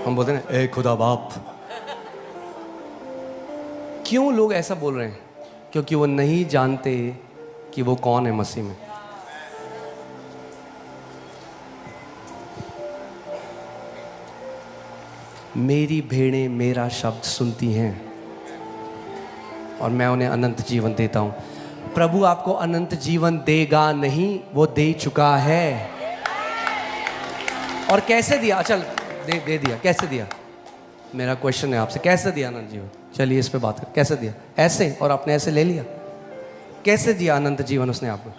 हम बोलते हैं ना, ए खुदा बाप। क्यों लोग ऐसा बोल रहे हैं? क्योंकि वो नहीं जानते कि वो कौन है मसीह में। मेरी भेड़ें मेरा शब्द सुनती हैं और मैं उन्हें अनंत जीवन देता हूं। प्रभु आपको अनंत जीवन देगा नहीं, वो दे चुका है। और कैसे दिया? चल दे दिया। कैसे दिया? मेरा क्वेश्चन है आपसे, कैसे दिया अनंत जीवन? चलिए इस पे बात कर। कैसे दिया? ऐसे, और आपने ऐसे ले लिया? कैसे दिया अनंत जीवन उसने आपको?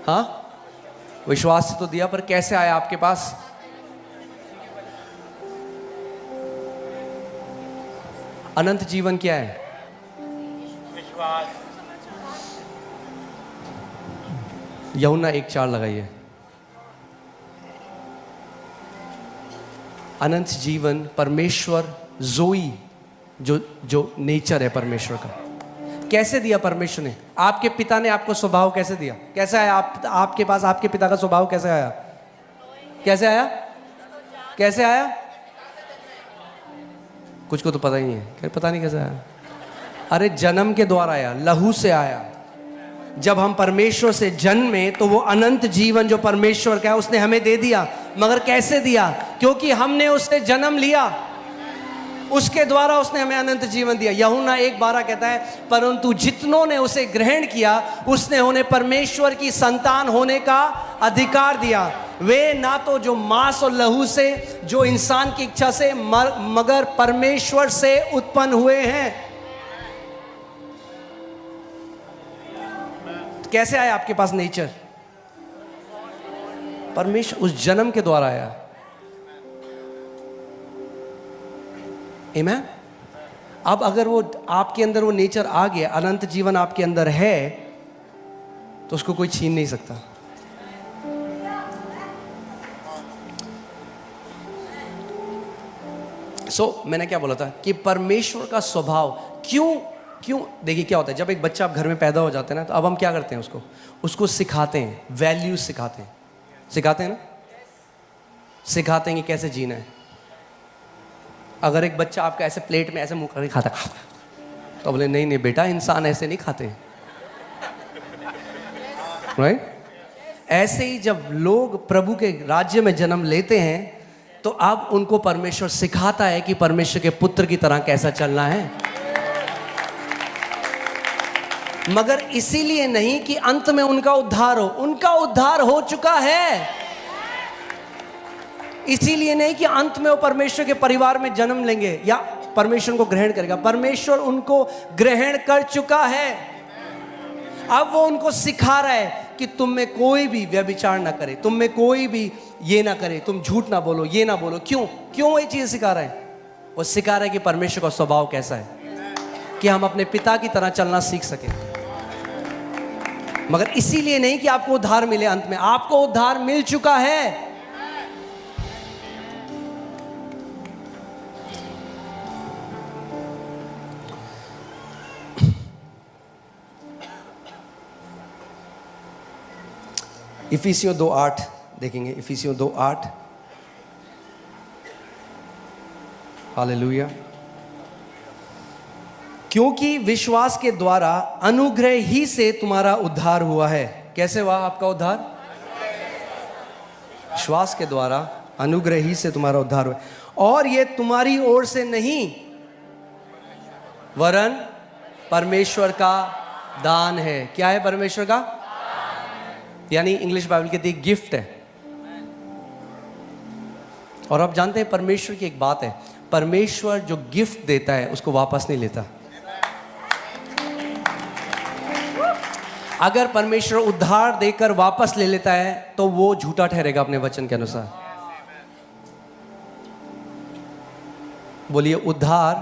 हाँ, विश्वास से तो दिया, पर कैसे आया आपके पास? अनंत जीवन क्या है? विश्वास। यूहन्ना 1:4 लगाइए। अनंत जीवन परमेश्वर जोई, जो नेचर है परमेश्वर का। कैसे दिया परमेश्वर ने? आपके पिता ने आपको स्वभाव कैसे दिया? कैसे आया आपके पास? आपके पिता का स्वभाव कैसे आया? कैसे आया? कैसे आया? कुछ को तो पता ही नहीं है। पता नहीं कैसे आया। अरे जन्म के द्वारा आया, लहू से आया। जब हम परमेश्वर से जन्मे तो वो अनंत जीवन जो परमेश्वर का है उसने हमें दे दिया। मगर कैसे दिया? क्योंकि हमने उससे जन्म लिया, उसके द्वारा उसने हमें अनंत जीवन दिया। यूहन्ना 1:12 कहता है, परंतु जितनों ने उसे ग्रहण किया उसने उन्हें परमेश्वर की संतान होने का अधिकार दिया। वे ना तो जो मांस और लहू से, जो इंसान की इच्छा से, मगर परमेश्वर से उत्पन्न हुए हैं। कैसे आया आपके पास नेचर? परमेश्वर उस जन्म के द्वारा आया। आमीन। अब अगर वो आपके अंदर वो नेचर आ गया, अनंत जीवन आपके अंदर है, तो उसको कोई छीन नहीं सकता। मैंने क्या बोला था कि परमेश्वर का स्वभाव क्यों देखिए क्या होता है। जब एक बच्चा घर में पैदा हो जाता है ना, तो अब हम क्या करते हैं? उसको सिखाते हैं, वैल्यूज सिखाते हैं ना, सिखाते हैं कि कैसे जीना है। अगर एक बच्चा आपका ऐसे प्लेट में ऐसे मुंह करके खाता तो बोले नहीं बेटा, इंसान ऐसे नहीं खाते हैं, राइट? ऐसे ही जब लोग प्रभु के राज्य में जन्म लेते हैं तो अब उनको परमेश्वर सिखाता है कि परमेश्वर के पुत्र की तरह कैसा चलना है। मगर इसीलिए नहीं कि अंत में उनका उद्धार हो। उनका उद्धार हो चुका है। इसीलिए नहीं कि अंत में वो परमेश्वर के परिवार में जन्म लेंगे या परमेश्वर को ग्रहण करेगा। परमेश्वर उनको ग्रहण कर चुका है। अब वो उनको सिखा रहा है कि तुम में कोई भी व्यभिचार ना करे, तुम में कोई भी ये ना करे, तुम झूठ ना बोलो, ये ना बोलो। क्यों ये चीज सिखा रहा है? वो सिखा रहा है कि परमेश्वर का स्वभाव कैसा है, कि हम अपने पिता की तरह चलना सीख सकें। मगर इसीलिए नहीं कि आपको उद्धार मिले। अंत में आपको उद्धार मिल चुका है। इफिसियों 2:8 देखेंगे। इफिसियों 2:8। हालेलुया। क्योंकि विश्वास के द्वारा अनुग्रह ही से तुम्हारा उद्धार हुआ है। कैसे हुआ आपका उद्धार? विश्वास के द्वारा अनुग्रह ही से तुम्हारा उद्धार हुआ। और ये तुम्हारी ओर से नहीं, वरन परमेश्वर का दान है। क्या है? परमेश्वर का, यानी इंग्लिश बाइबल कहती है गिफ्ट है। और आप जानते हैं परमेश्वर की एक बात है, परमेश्वर जो गिफ्ट देता है उसको वापस नहीं लेता। अगर परमेश्वर उद्धार देकर वापस ले लेता है तो वो झूठा ठहरेगा अपने वचन के अनुसार। बोलिए, उद्धार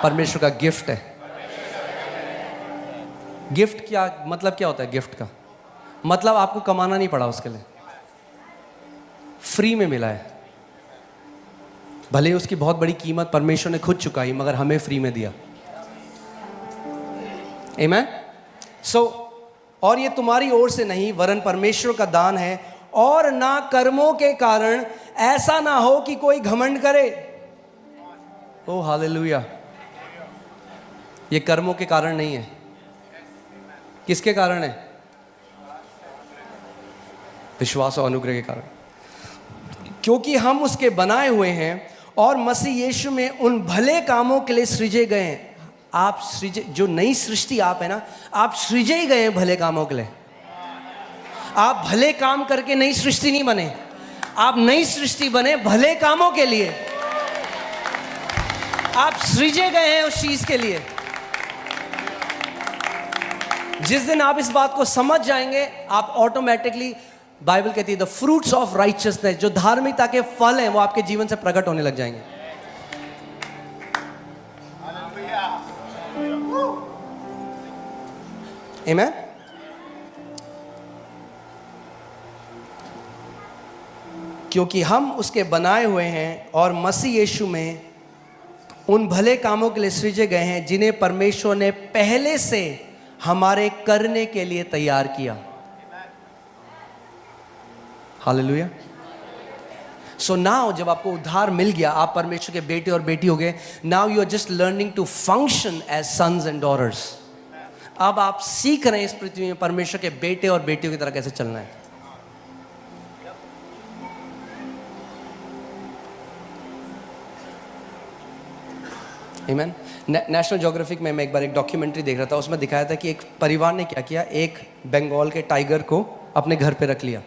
परमेश्वर का गिफ्ट है। गिफ्ट क्या मतलब? क्या होता है गिफ्ट का मतलब? आपको कमाना नहीं पड़ा उसके लिए, फ्री में मिला है। भले उसकी बहुत बड़ी कीमत परमेश्वर ने खुद चुकाई, मगर हमें फ्री में दिया। आमीन। और ये तुम्हारी ओर से नहीं, वरन परमेश्वर का दान है, और ना कर्मों के कारण, ऐसा ना हो कि कोई घमंड करे। ओ हालेलुया। ये कर्मों के कारण नहीं है, किसके कारण है? विश्वास और अनुग्रह के कारण। क्योंकि हम उसके बनाए हुए हैं और मसीह यीशु में उन भले कामों के लिए सृजे गए हैं। आप सृजे, जो नई सृष्टि आप है ना, आप सृजे ही गए हैं भले कामों के लिए। आप भले काम करके नई सृष्टि नहीं बने, आप नई सृष्टि बने भले कामों के लिए। आप सृजे गए हैं उस चीज के लिए। जिस दिन आप इस बात को समझ जाएंगे, आप ऑटोमेटिकली, बाइबल कहती है द फ्रूट्स ऑफ राइचियसनेस, जो धार्मिकता के फल हैं वो आपके जीवन से प्रकट होने लग जाएंगे। आमीन। क्योंकि हम उसके बनाए हुए हैं और मसीह यीशु में उन भले कामों के लिए सृजे गए हैं जिन्हें परमेश्वर ने पहले से हमारे करने के लिए तैयार किया। हालेलुया। सो नाउ जब आपको उद्धार मिल गया, आप परमेश्वर के बेटे और बेटी हो गए। Now you are just learning to function as sons and daughters. अब आप सीख रहे हैं इस पृथ्वी में परमेश्वर के बेटे और बेटियों की तरह कैसे चलना है। आमीन। नेशनल ज्योग्राफिक में मैं एक बार एक डॉक्यूमेंट्री देख रहा था, उसमें दिखाया था कि एक परिवार ने क्या किया, एक बंगाल के टाइगर को अपने घर पे रख लिया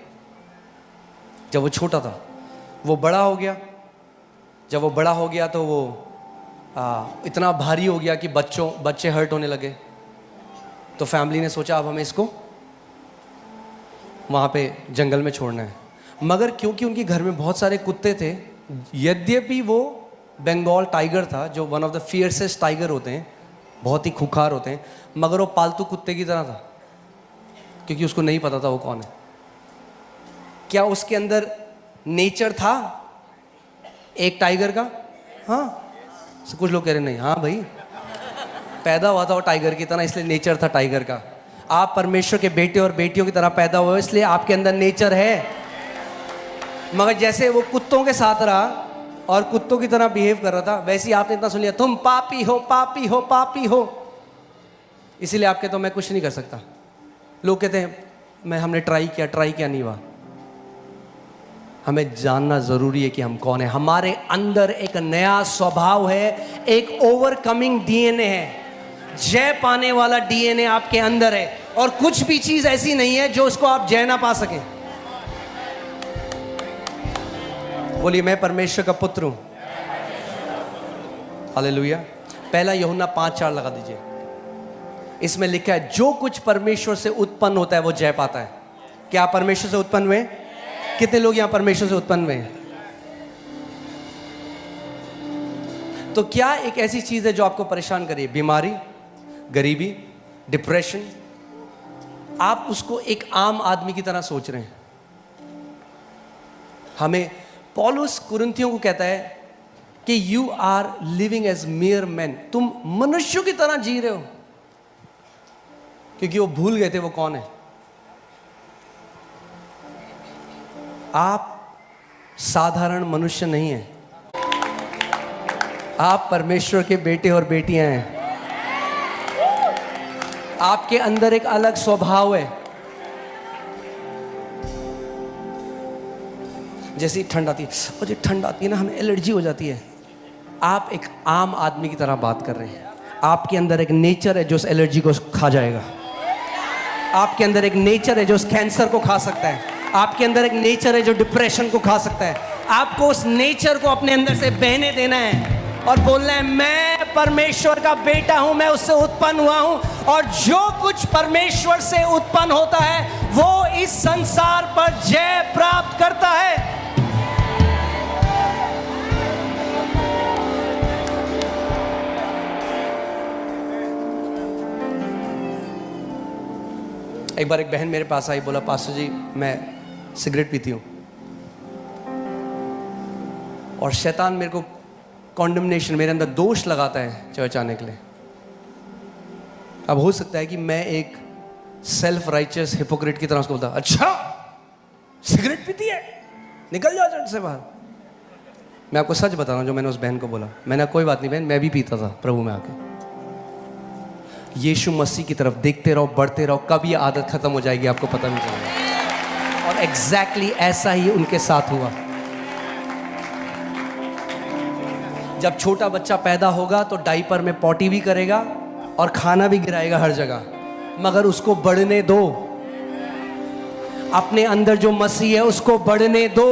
जब वो छोटा था। वो बड़ा हो गया, जब वो बड़ा हो गया तो वो इतना भारी हो गया कि बच्चे हर्ट होने लगे। तो फैमिली ने सोचा अब हमें इसको वहाँ पे जंगल में छोड़ना है। मगर क्योंकि उनके घर में बहुत सारे कुत्ते थे, यद्यपि वो बंगाल टाइगर था जो वन ऑफ द फियर्सेस्ट टाइगर होते हैं, बहुत ही खुखार होते हैं, मगर वो पालतू कुत्ते की तरह था क्योंकि उसको नहीं पता था वो कौन है। क्या उसके अंदर नेचर था एक टाइगर का? हाँ। कुछ लोग कह रहे नहीं। हाँ भाई, पैदा हुआ था वो टाइगर की तरह, इसलिए नेचर था टाइगर का। आप परमेश्वर के बेटे और बेटियों की तरह पैदा हुए, इसलिए आपके अंदर नेचर है। मगर जैसे वो कुत्तों के साथ रहा और कुत्तों की तरह बिहेव कर रहा था, वैसे ही आपने इतना सुन लिया, तुम पापी हो, पापी हो, पापी हो। इसीलिए आपके तो मैं कुछ नहीं कर सकता। लोग कहते हैं हमने ट्राई किया नहीं हुआ। हमें जानना जरूरी है कि हम कौन है। हमारे अंदर एक नया स्वभाव है, एक ओवरकमिंग डीएनए है, जय पाने वाला डीएनए आपके अंदर है। और कुछ भी चीज ऐसी नहीं है जो उसको आप जय ना पा सकें। बोलिए मैं परमेश्वर का पुत्र हूं। हालेलुया। पहला यूहन्ना 5:4 लगा दीजिए। इसमें लिखा है जो कुछ परमेश्वर से उत्पन्न होता है वो जय पाता है। क्या आप परमेश्वर से उत्पन्न हुए? कितने लोग यहां परमेश्वर से उत्पन्न हुए? तो क्या एक ऐसी चीज है जो आपको परेशान करे? बीमारी, गरीबी, डिप्रेशन, आप उसको एक आम आदमी की तरह सोच रहे हैं। हमें पौलुस कुरिन्थियों को कहता है कि you are living as mere man, तुम मनुष्यों की तरह जी रहे हो, क्योंकि वो भूल गए थे वो कौन है। आप साधारण मनुष्य नहीं हैं, आप परमेश्वर के बेटे और बेटियां हैं। आपके अंदर एक अलग स्वभाव है। जैसे ठंड आती है, और जब ठंड आती है ना हमें एलर्जी हो जाती है। आप एक आम आदमी की तरह बात कर रहे हैं। आपके अंदर एक नेचर है जो उस एलर्जी को खा जाएगा। आपके अंदर एक नेचर है जो उस कैंसर को खा सकता है। आपके अंदर एक नेचर है जो डिप्रेशन को खा सकता है। आपको उस नेचर को अपने अंदर से बहने देना है और बोलना है मैं परमेश्वर का बेटा हूं, मैं उससे उत्पन्न हुआ हूं, और जो कुछ परमेश्वर से उत्पन्न होता है वो इस संसार पर जय प्राप्त करता है। एक बार एक बहन मेरे पास आई, बोला पास्टर जी मैं सिगरेट पीती हूँ और शैतान मेरे को कॉन्डमनेशन, मेरे अंदर दोष लगाता है चर्च आने के लिए। अब हो सकता है कि मैं एक सेल्फ राइचियस हिपोक्रेट की तरह उसको बोलता, अच्छा सिगरेट पीती है, निकल जाओ चर्च से बाहर। मैं आपको सच बता रहा हूँ, जो मैंने उस बहन को बोला, मैंने कोई बात नहीं बहन, मैं भी पीता था प्रभु में आके। यीशु मसीह की तरफ देखते रहो, बढ़ते रहो, कब ये आदत खत्म हो जाएगी आपको पता नहीं चलेगा। और एग्जैक्टली ऐसा ही उनके साथ हुआ। जब छोटा बच्चा पैदा होगा तो डायपर में पॉटी भी करेगा और खाना भी गिराएगा हर जगह, मगर उसको बढ़ने दो। अपने अंदर जो मसीह है उसको बढ़ने दो।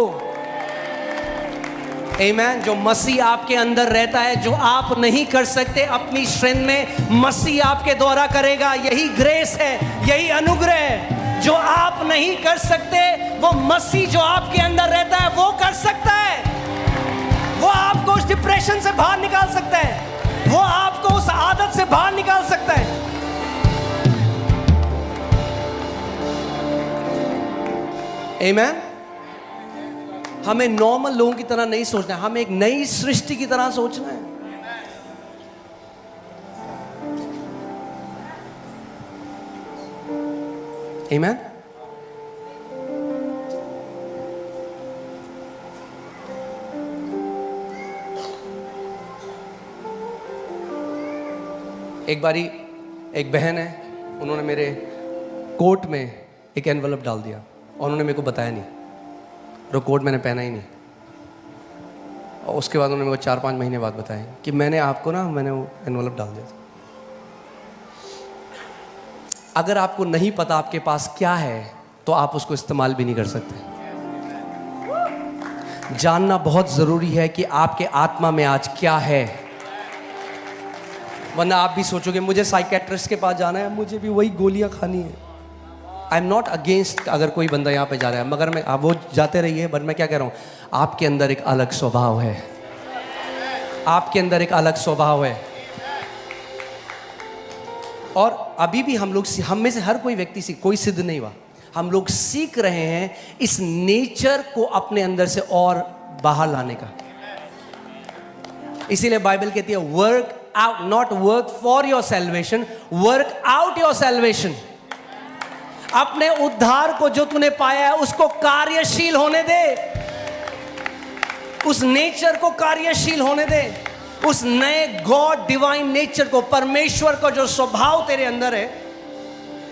आमीन। जो मसीह आपके अंदर रहता है, जो आप नहीं कर सकते अपनी स्ट्रेंथ में, मसीह आपके द्वारा करेगा। यही ग्रेस है, यही अनुग्रह है। जो आप नहीं कर सकते वो मसीह जो आपके अंदर रहता है वो कर सकता है। वो आपको उस डिप्रेशन से बाहर निकाल सकता है, वो आपको उस आदत से बाहर निकाल सकता है। आमीन। हमें नॉर्मल लोगों की तरह नहीं सोचना है, हमें एक नई सृष्टि की तरह सोचना है। आमीन। एक बारी एक बहन है, उन्होंने मेरे कोट में एक एनवलप डाल दिया और उन्होंने मेरे को बताया नहीं, और कोट मैंने पहना ही नहीं। और उसके बाद उन्होंने मेरे को 4-5 महीने बाद बताया कि मैंने आपको ना, मैंने वो एनवलप डाल दिया था। अगर आपको नहीं पता आपके पास क्या है तो आप उसको इस्तेमाल भी नहीं कर सकते। जानना बहुत ज़रूरी है कि आपके आत्मा में आज क्या है, वरना आप भी सोचोगे मुझे साइकेट्रिस्ट के पास जाना है, मुझे भी वही गोलियां खानी है। आई एम नॉट अगेंस्ट अगर कोई बंदा यहाँ पे जा रहा है, मगर मैं आप वो जाते रहिए, बट मैं क्या कह रहा हूँ, आपके अंदर एक अलग स्वभाव है, आपके अंदर एक अलग स्वभाव है। और अभी भी हम लोग, हम में से हर कोई व्यक्ति कोई सिद्ध नहीं हुआ, हम लोग सीख रहे हैं इस नेचर को अपने अंदर से और बाहर लाने का। इसीलिए बाइबल कहती है work out, not work for your salvation, work out your salvation. अपने उद्धार को जो तूने पाया है उसको कार्यशील होने दे, उस नेचर को कार्यशील होने दे, उस नए गॉड डिवाइन नेचर को, परमेश्वर का जो स्वभाव तेरे अंदर है।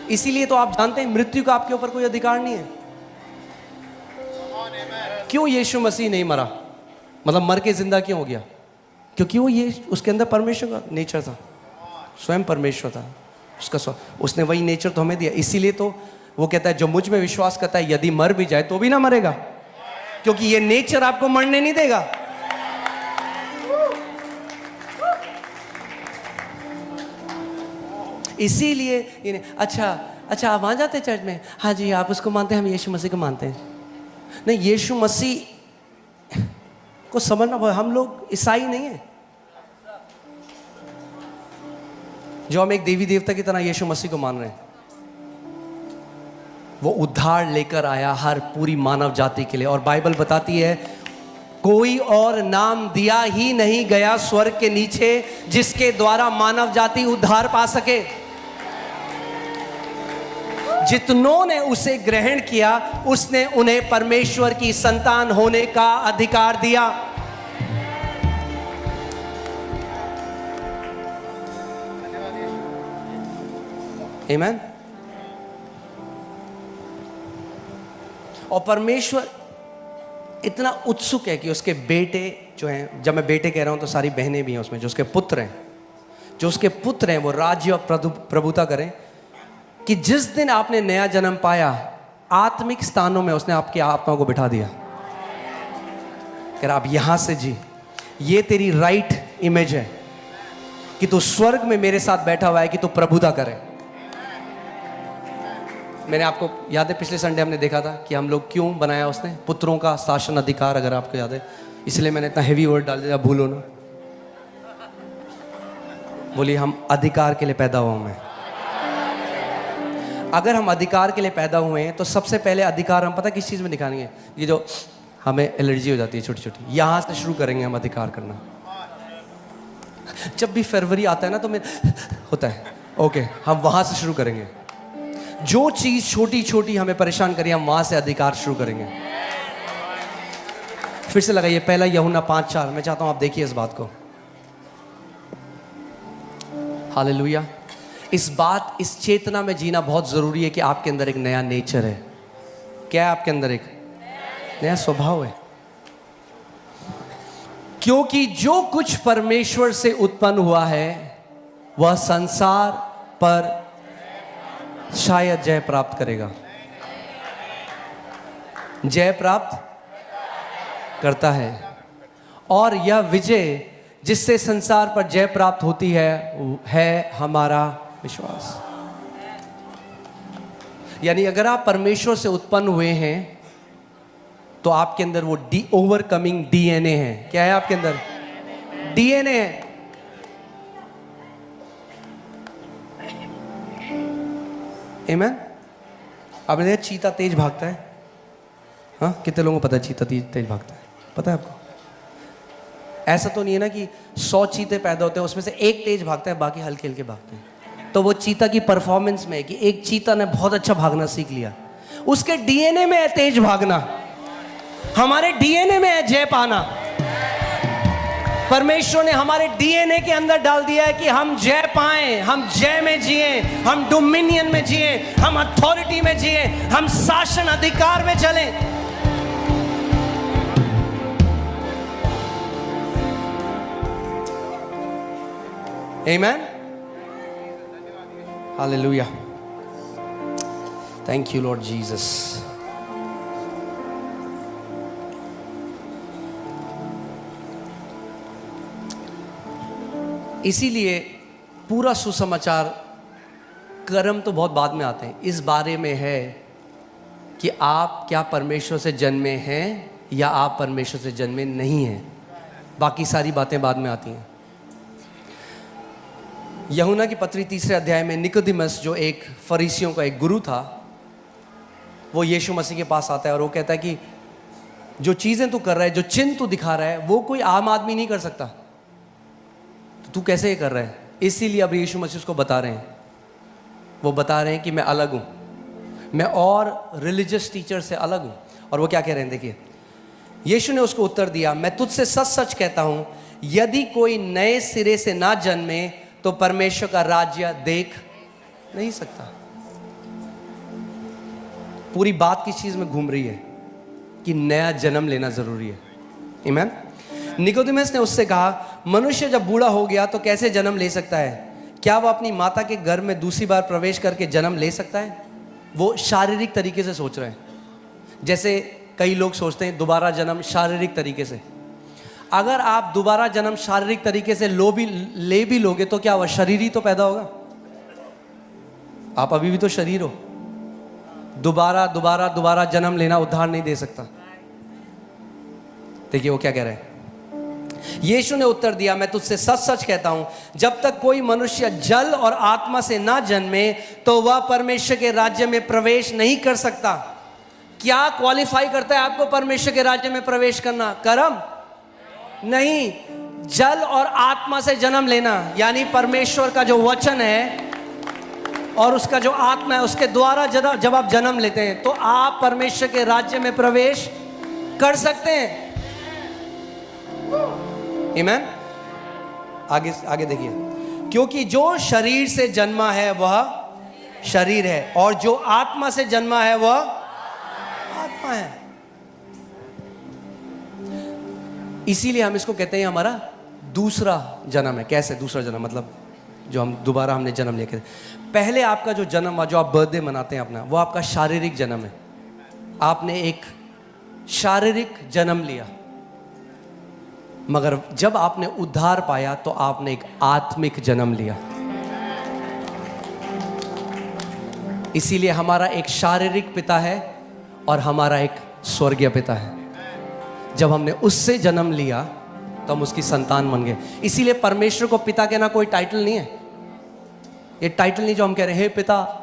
इसीलिए तो आप जानते हैं मृत्यु का आपके ऊपर कोई अधिकार नहीं है। क्यों यीशु मसीह नहीं मरा, मतलब मर के जिंदा क्यों हो गया? क्योंकि वो ये उसके अंदर परमेश्वर का नेचर था, स्वयं परमेश्वर था उसका, उसने वही नेचर तो हमें दिया। इसीलिए तो वो कहता है जो मुझ में विश्वास करता है यदि मर भी जाए तो भी ना मरेगा, क्योंकि ये नेचर आपको मरने नहीं देगा। इसीलिए अच्छा आप वहां जाते चर्च में, हाँ जी आप उसको मानते हैं, हम यीशु मसीह को मानते हैं। नहीं, यीशु मसीह को समझना बहुत, हम लोग ईसाई नहीं है जो हम एक देवी देवता की तरह यीशु मसीह को मान रहे हैं। वो उद्धार लेकर आया हर पूरी मानव जाति के लिए, और बाइबल बताती है कोई और नाम दिया ही नहीं गया स्वर्ग के नीचे जिसके द्वारा मानव जाति उद्धार पा सके। जितनों ने उसे ग्रहण किया उसने उन्हें परमेश्वर की संतान होने का अधिकार दिया। आमीन। और परमेश्वर इतना उत्सुक है कि उसके बेटे जो हैं, जब मैं बेटे कह रहा हूं तो सारी बहनें भी हैं उसमें, जो उसके पुत्र हैं, वो राज्य और प्रभुता करें। कि जिस दिन आपने नया जन्म पाया, आत्मिक स्थानों में उसने आपकी आत्मा को बिठा दिया। कह रहा आप यहां से जी, ये तेरी राइट इमेज है कि तू स्वर्ग में मेरे साथ बैठा हुआ है, कि तू प्रभुता करे। मैंने आपको याद है पिछले संडे हमने देखा था कि हम लोग क्यों बनाया उसने, पुत्रों का शासन अधिकार, अगर आपको याद है, इसलिए मैंने इतना हेवी वर्ड डाल दिया, भूलो ना। बोलिए हम अधिकार के लिए पैदा हुआ मैं। अगर हम अधिकार के लिए पैदा हुए हैं तो सबसे पहले अधिकार हम पता किस चीज़ में दिखाएंगे, ये जो हमें एलर्जी हो जाती है छोटी छोटी, यहाँ से शुरू करेंगे हम अधिकार करना। जब भी फरवरी आता है ना तो मैं होता है, ओके हम वहाँ से शुरू करेंगे। जो चीज़ छोटी छोटी हमें परेशान करी हम वहाँ से अधिकार शुरू करेंगे। फिर से लगाइए पहला यूहन्ना 5:4। मैं चाहता हूं आप देखिए इस बात को। हालेलुया। इस चेतना में जीना बहुत जरूरी है कि आपके अंदर एक नया नेचर है। क्या है आपके अंदर? एक नया स्वभाव है। क्योंकि जो कुछ परमेश्वर से उत्पन्न हुआ है वह संसार पर शायद जय प्राप्त करेगा। जय प्राप्त करता है, और यह विजय जिससे संसार पर जय प्राप्त होती है हमारा विश्वास। यानी अगर आप परमेश्वर से उत्पन्न हुए हैं तो आपके अंदर वो ओवरकमिंग डीएनए है। क्या है आपके अंदर? डीएनए है। आमीन। आपने देखा चीता तेज भागता है? हाँ, कितने लोगों को पता है चीता तेज भागता है? पता है आपको? ऐसा तो नहीं है ना कि 100 चीते पैदा होते हैं उसमें से एक तेज भागता है, बाकी हल्के हल्के भागते हैं। तो वो चीता की परफॉर्मेंस में है कि एक चीता ने बहुत अच्छा भागना सीख लिया, उसके डीएनए में है तेज भागना। हमारे डीएनए में है जय पाना। परमेश्वर ने हमारे डीएनए के अंदर डाल दिया है कि हम जय पाएं, हम जय में जिए, हम डोमिनियन में जिए, हम अथॉरिटी में जिए, हम शासन अधिकार में चलें। आमीन। Hallelujah. Thank you Lord Jesus. इसीलिए पूरा सुसमाचार कर्म तो बहुत बाद में आते हैं, इस बारे में है कि आप क्या परमेश्वर से जन्मे हैं या आप परमेश्वर से जन्मे नहीं हैं। बाकी सारी बातें बाद में आती हैं। यूहन्ना की पत्री 3 अध्याय में निकोदेमस, जो एक फरीसियों का एक गुरु था, वो यीशु मसीह के पास आता है और वो कहता है कि जो चीज़ें तू कर रहा है, जो चिन्ह तू दिखा रहा है, वो कोई आम आदमी नहीं कर सकता, तो तू कैसे ये कर रहा है? इसीलिए अब यीशु मसीह उसको बता रहे हैं, वो बता रहे हैं कि मैं अलग हूँ, मैं और रिलीजियस टीचर से अलग हूँ। और वो क्या कह रहे हैं देखिए, यीशु ने उसको उत्तर दिया, मैं तुझसे सच सच कहता हूँ, यदि कोई नए सिरे से ना जन्मे तो परमेश्वर का राज्य देख नहीं सकता। पूरी बात किस चीज में घूम रही है कि नया जन्म लेना जरूरी है। आमीन। निकोदेमस ने उससे कहा, मनुष्य जब बूढ़ा हो गया तो कैसे जन्म ले सकता है? क्या वह अपनी माता के घर में दूसरी बार प्रवेश करके जन्म ले सकता है? वो शारीरिक तरीके से सोच रहे हैं, जैसे कई लोग सोचते हैं दोबारा जन्म शारीरिक तरीके से। अगर आप दोबारा जन्म शारीरिक तरीके से ले भी लोगे तो क्या हुआ? शरीर ही तो पैदा होगा। आप अभी भी तो शरीर हो। दोबारा जन्म लेना उद्धार नहीं दे सकता। देखिए वो क्या कह रहे हैं। यीशु ने उत्तर दिया, मैं तुझसे सच सच कहता हूं, जब तक कोई मनुष्य जल और आत्मा से ना जन्मे तो वह परमेश्वर के राज्य में प्रवेश नहीं कर सकता। क्या क्वालिफाई करता है आपको परमेश्वर के राज्य में प्रवेश करना? कर्म नहीं, जल और आत्मा से जन्म लेना, यानी परमेश्वर का जो वचन है और उसका जो आत्मा है, उसके द्वारा जब आप जन्म लेते हैं तो आप परमेश्वर के राज्य में प्रवेश कर सकते हैं। आमीन। आगे देखिए, क्योंकि जो शरीर से जन्मा है वह शरीर है और जो आत्मा से जन्मा है वह आत्मा है। इसीलिए हम इसको कहते हैं हमारा दूसरा जन्म है। कैसे दूसरा जन्म? मतलब जो हमने जन्म लेके, पहले आपका जो जन्म हुआ, जो आप बर्थडे मनाते हैं अपना, वो आपका शारीरिक जन्म है। आपने एक शारीरिक जन्म लिया, मगर जब आपने उद्धार पाया तो आपने एक आत्मिक जन्म लिया। इसीलिए हमारा एक शारीरिक पिता है और हमारा एक स्वर्गीय पिता है। जब हमने उससे जन्म लिया तो हम उसकी संतान बन गए। इसीलिए परमेश्वर को पिता कहना कोई टाइटल नहीं है। ये टाइटल नहीं जो हम कह रहे हैं, हे पिता